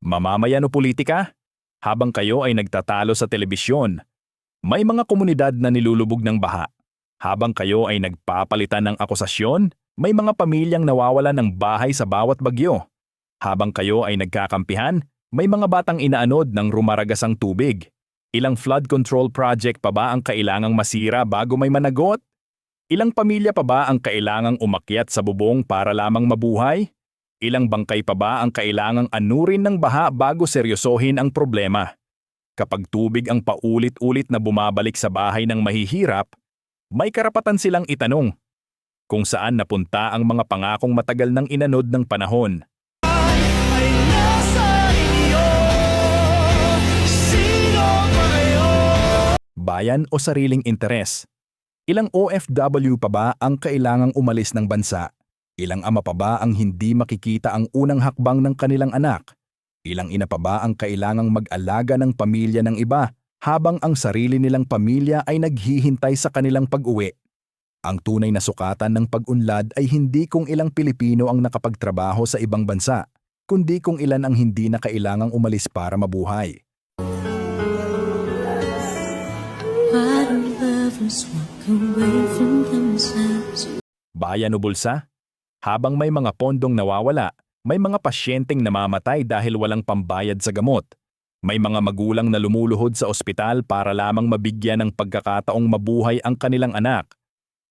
Mamamayan o politika? Habang kayo ay nagtatalo sa telebisyon, may mga komunidad na nilulubog ng baha. Habang kayo ay nagpapalitan ng akusasyon, may mga pamilyang nawawalan ng bahay sa bawat bagyo. Habang kayo ay nagkakampihan, may mga batang inaanod ng rumaragasang tubig. Ilang flood control project pa ba ang kailangang masira bago may managot? Ilang pamilya pa ba ang kailangang umakyat sa bubong para lamang mabuhay? Ilang bangkay pa ba ang kailangang anurin ng baha bago seryosohin ang problema? Kapag tubig ang paulit-ulit na bumabalik sa bahay ng mahihirap, may karapatan silang itanong kung saan napunta ang mga pangakong matagal nang inanod ng panahon. Bayan o sariling interes? Ilang OFW pa ba ang kailangang umalis ng bansa? Ilang ama pa ba ang hindi makikita ang unang hakbang ng kanilang anak? Ilang ina pa ba ang kailangang mag-alaga ng pamilya ng iba habang ang sarili nilang pamilya ay naghihintay sa kanilang pag-uwi? Ang tunay na sukatan ng pag-unlad ay hindi kung ilang Pilipino ang nakapagtrabaho sa ibang bansa, kundi kung ilan ang hindi na kailangang umalis para mabuhay. Bayan o bulsa? Habang may mga pondong nawawala, may mga pasyenteng namamatay dahil walang pambayad sa gamot. May mga magulang na lumuluhod sa ospital para lamang mabigyan ng pagkakataong mabuhay ang kanilang anak.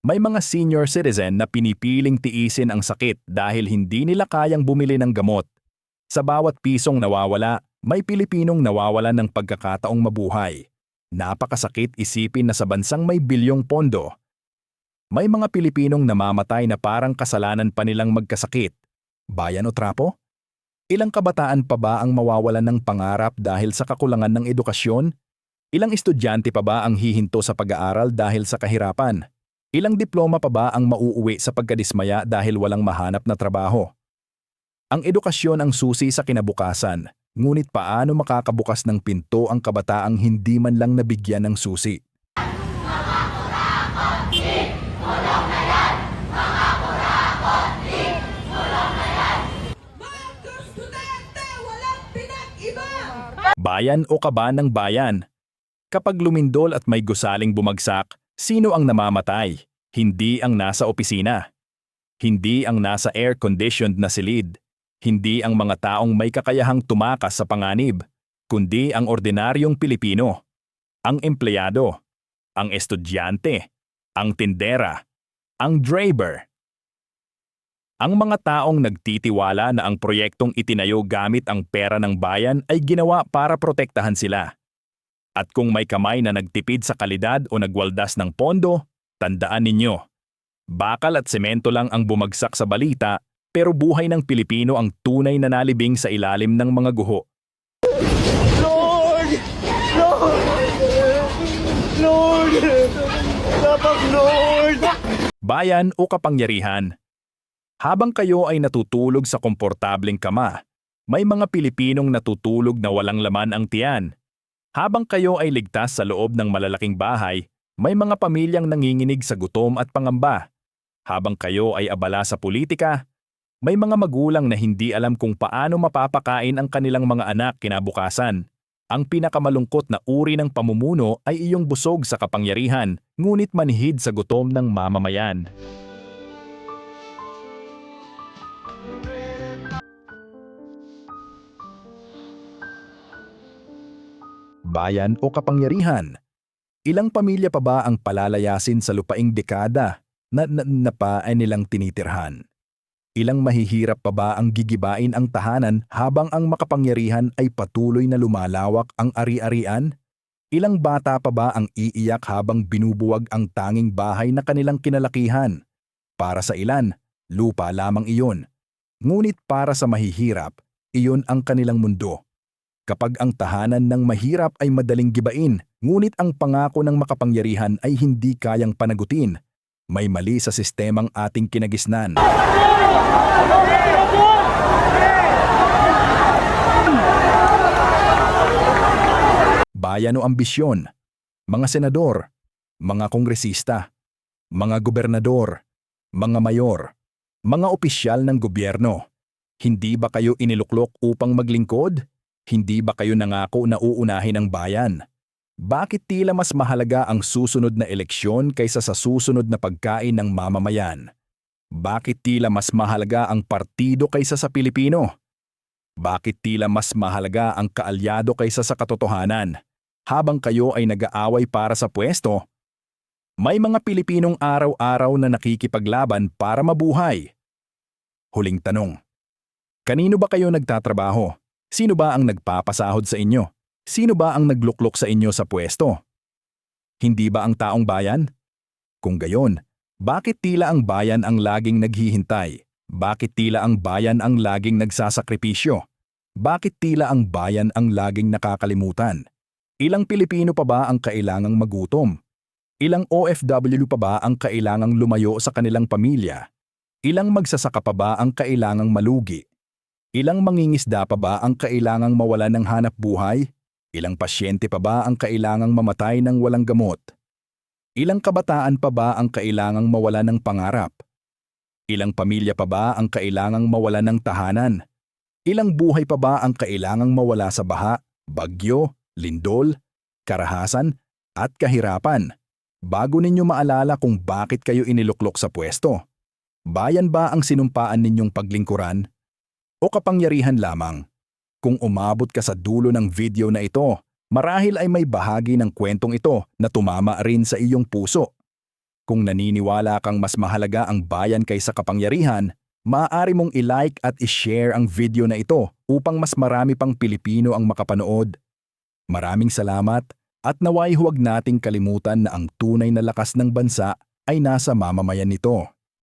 May mga senior citizen na pinipiling tiisin ang sakit dahil hindi nila kayang bumili ng gamot. Sa bawat pisong nawawala, may Pilipinong nawawalan ng pagkakataong mabuhay. Napakasakit isipin na sa bansang may bilyong pondo, may mga Pilipinong namamatay na parang kasalanan pa nilang magkasakit. Bayan o trapo? Ilang kabataan pa ba ang mawawalan ng pangarap dahil sa kakulangan ng edukasyon? Ilang estudyante pa ba ang hihinto sa pag-aaral dahil sa kahirapan? Ilang diploma pa ba ang mauuwi sa pagkadismaya dahil walang mahanap na trabaho? Ang edukasyon ang susi sa kinabukasan, ngunit paano makakabukas ng pinto ang kabataang hindi man lang nabigyan ng susi? Bayan o kaban ng bayan? Kapag lumindol at may gusaling bumagsak, sino ang namamatay? Hindi ang nasa opisina. Hindi ang nasa air-conditioned na silid. Hindi ang mga taong may kakayahang tumakas sa panganib, kundi ang ordinaryong Pilipino. Ang empleyado, ang estudyante, ang tindera, ang driver. Ang mga taong nagtitiwala na ang proyektong itinayo gamit ang pera ng bayan ay ginawa para protektahan sila. At kung may kamay na nagtipid sa kalidad o nagwaldas ng pondo, tandaan ninyo, bakal at semento lang ang bumagsak sa balita, pero buhay ng Pilipino ang tunay na nalibing sa ilalim ng mga guho. Lord! Lord! Lord! Dapat Lord! Bayan o kapangyarihan? Habang kayo ay natutulog sa komportableng kama, may mga Pilipinong natutulog na walang laman ang tiyan. Habang kayo ay ligtas sa loob ng malalaking bahay, may mga pamilyang nanginginig sa gutom at pangamba. Habang kayo ay abala sa politika, may mga magulang na hindi alam kung paano mapapakain ang kanilang mga anak kinabukasan. Ang pinakamalungkot na uri ng pamumuno ay iyong busog sa kapangyarihan, ngunit manhid sa gutom ng mamamayan. Bayan o kapangyarihan? Ilang pamilya pa ba ang palalayasin sa lupaing dekada na pa ay nilang tinitirhan? Ilang mahihirap pa ba ang gigibain ang tahanan habang ang makapangyarihan ay patuloy na lumalawak ang ari-arian? Ilang bata pa ba ang iiyak habang binubuwag ang tanging bahay na kanilang kinalakihan? Para sa ilan, lupa lamang iyon. Ngunit para sa mahihirap, iyon ang kanilang mundo. Kapag ang tahanan ng mahirap ay madaling gibain, ngunit ang pangako ng makapangyarihan ay hindi kayang panagutin, may mali sa sistemang ating kinagisnan. Bayan o ambisyon? Mga senador, mga kongresista, mga gobernador, mga mayor, mga opisyal ng gobyerno, hindi ba kayo iniluklok upang maglingkod? Hindi ba kayo nangako na uunahin ang bayan? Bakit tila mas mahalaga ang susunod na eleksyon kaysa sa susunod na pagkain ng mamamayan? Bakit tila mas mahalaga ang partido kaysa sa Pilipino? Bakit tila mas mahalaga ang kaalyado kaysa sa katotohanan? Habang kayo ay nag-aaway para sa pwesto, may mga Pilipinong araw-araw na nakikipaglaban para mabuhay. Huling tanong. Kanino ba kayo nagtatrabaho? Sino ba ang nagpapasahod sa inyo? Sino ba ang nagluklok sa inyo sa pwesto? Hindi ba ang taong bayan? Kung gayon, bakit tila ang bayan ang laging naghihintay? Bakit tila ang bayan ang laging nagsasakripisyo? Bakit tila ang bayan ang laging nakakalimutan? Ilang Pilipino pa ba ang kailangang magutom? Ilang OFW pa ba ang kailangang lumayo sa kanilang pamilya? Ilang magsasaka pa ba ang kailangang malugi? Ilang mangingisda pa ba ang kailangang mawalan ng hanap buhay? Ilang pasyente pa ba ang kailangang mamatay ng walang gamot? Ilang kabataan pa ba ang kailangang mawalan ng pangarap? Ilang pamilya pa ba ang kailangang mawalan ng tahanan? Ilang buhay pa ba ang kailangang mawala sa baha, bagyo, lindol, karahasan, at kahirapan? Bago ninyo maalala kung bakit kayo iniluklok sa pwesto, bayan ba ang sinumpaan ninyong paglingkuran? O kapangyarihan lamang? Kung umabot ka sa dulo ng video na ito, marahil ay may bahagi ng kwentong ito na tumama rin sa iyong puso. Kung naniniwala kang mas mahalaga ang bayan kaysa kapangyarihan, maaari mong i-like at i-share ang video na ito upang mas marami pang Pilipino ang makapanood. Maraming salamat at naway huwag nating kalimutan na ang tunay na lakas ng bansa ay nasa mamamayan nito.